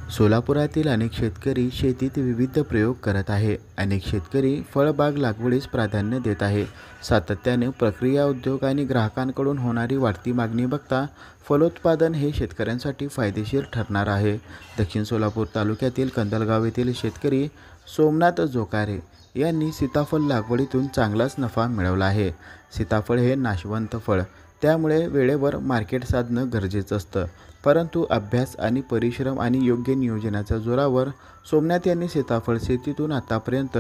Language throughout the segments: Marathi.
सोलापुरातील अनेक शेतकरी शेतीत विविध प्रयोग करत आहे. अनेक शेतकरी फळबाग लागवडीस प्राधान्य देत आहे. सातत्याने प्रक्रिया उद्योग आणि ग्राहकांकडून होणारी वाढती मागणी बघता फलोत्पादन हे शेतकऱ्यांसाठी फायदेशीर ठरणार आहे. दक्षिण सोलापूर तालुक्यातील कंदलगाव येथील शेतकरी सोमनाथ जोकारे यांनी सीताफळ लागवडीतून चांगलाच नफा मिळवला आहे. सीताफळ हे नाशवंत फळ, त्यामुळे वेळेवर मार्केट साधणं गरजेचं असतं. परंतु अभ्यास आणि परिश्रम आणि योग्य नियोजनाच्या जोरावर सोमनाथ यांनी सीताफळ शेतीतून आतापर्यंत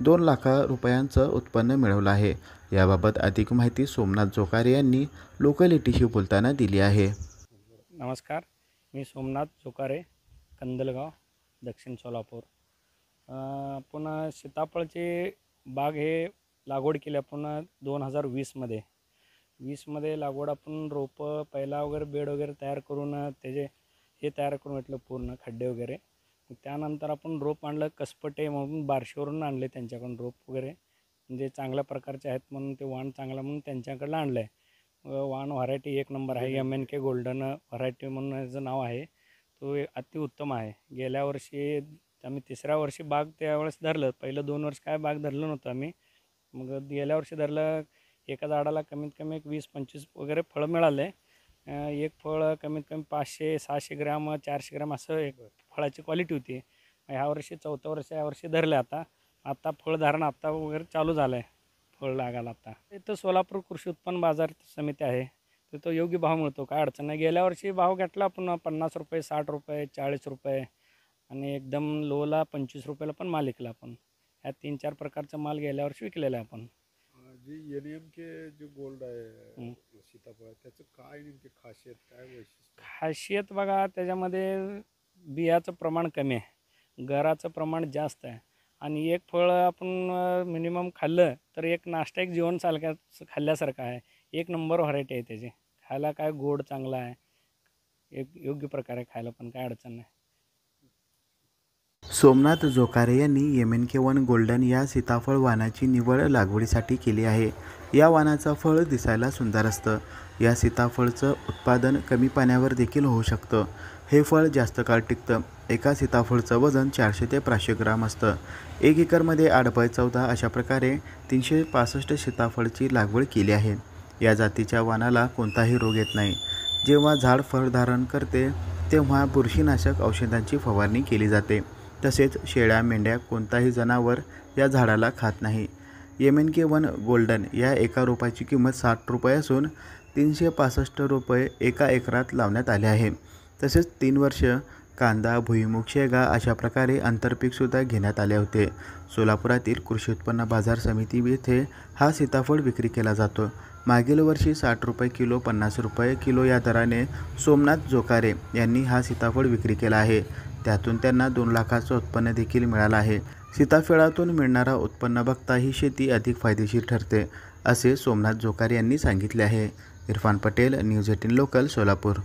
2 लाख रुपयांचं उत्पन्न मिळवलं आहे. याबाबत अधिक माहिती सोमनाथ जोकारे यांनी लोकलिटीशी बोलताना दिली आहे. नमस्कार, मी सोमनाथ जोकारे, कंदलगाव, दक्षिण सोलापूर. पुन्हा सीताफळचे बाग हे लागवड केली आपण 2020मध्ये. 20मध्ये लागवड आपण रोपं पहिला वगैरे बेड वगैरे तयार करून त्याचे हे तयार करून घेतलं, पूर्ण खड्डे वगैरे. त्यानंतर आपण रोप आणलं, कसपटे म्हणून बार्शीवरून आणले त्यांच्याकडून रोप वगैरे, म्हणजे चांगल्या प्रकारचे आहेत म्हणून ते वाण चांगला म्हणून त्यांच्याकडलं आणलं आहे. वाण व्हरायटी 1 नंबर आहे. MNK गोल्डन व्हरायटी म्हणून याचं नाव आहे. तो अतिउत्तम आहे. गेल्या वर्षी आम्ही 3ऱ्या वर्षी बाग त्यावेळेस धरलं. पहिलं 2 वर्ष काय बाग धरलं नव्हतं आम्ही. मग गेल्या वर्षी धरलं. एका झाडाला कमीत कमी 20-25 वगैरे फळं मिळाले. एक फळ कमीत कमी 500-600 ग्रॅम 400 ग्रॅम असं एक फळाची क्वालिटी होती. ह्या वर्षी 4थं वर्ष यावर्षी धरलं. आता फळधारण आता वगैरे चालू झालं आहे, फळ लागायला. आता इथं सोलापूर कृषी उत्पन्न बाजार समिती आहे, तिथं योग्य भाव मिळतो, काय अडचण नाही. गेल्या वर्षी भाव घेतला आपण 50 रुपये, 60 रुपये, 40 रुपये आणि एकदम लोला 25 रुपयाला पण माल विकला आपण. ह्या 3-4 प्रकारचा माल गेल्या वर्षी विकलेला आहे आपण. जी NMK जो गोल्ड आहे सीताफळ, त्याचं काय नेमकी खासियत, काय वैशिष्ट्य? खासियत बघा, त्याच्यामध्ये बियाचं प्रमाण कमी आहे, गराचं प्रमाण जास्त आहे आणि एक फळ आपण मिनिमम खाल्लं तर एक नाश्ता, एक जेवण खाल्ल्यासारखं आहे. 1 नंबर व्हरायटी आहे त्याची. खायला काय गोड चांगला आहे, एक योग्य प्रकारे खायला पण काय अडचण नाही. सोमनाथ जोकारे यांनी MNK1 गोल्डन या सीताफळ वाणाची निवड लागवडीसाठी केली आहे. या वाणाचं फळ दिसायला सुंदर असतं. या सीताफळचं उत्पादन कमी पाण्यावर देखील होऊ शकतं. हे फळ जास्त काळ टिकतं. एका सीताफळचं वजन 400 ते 500 ग्राम असतं. 1 एकरमध्ये 8x14 अशा प्रकारे 365 सीताफळची लागवड केली आहे. या जातीच्या वाणाला कोणताही रोग येत नाही. जेव्हा झाड फळ धारण करते तेव्हा बुरशीनाशक औषधांची फवारणी केली जाते. तसेच शेळ्या, मेंढ्या कोणताही जनावर या झाडाला खात नाही. MNK1 गोल्डन या एका रोपाची किंमत 60 रुपये असून 365 रुपये एका एकरात लावण्यात आले आहे. तसेच 3 वर्ष कांदा, भुईमूग, शेंगा अशा प्रकारे आंतरपीकसुद्धा घेण्यात आले होते. सोलापुरातील कृषी उत्पन्न बाजार समिती येथे हा सीताफळ विक्री केला जातो. मागील वर्षी 60 रुपये किलो, 50 रुपये किलो या दराने सोमनाथ जोकारे यांनी हा सीताफळ विक्री केला आहे. त्यातून त्यांना 2 लाखाचं उत्पन्न देखील मिळालं आहे. सीताफळातून मिळणारा उत्पन्न बघता ही शेती अधिक फायदेशीर ठरते, असे सोमनाथ जोकारे यांनी सांगितले आहे. Irfan Patel, news 18 local, Solapur.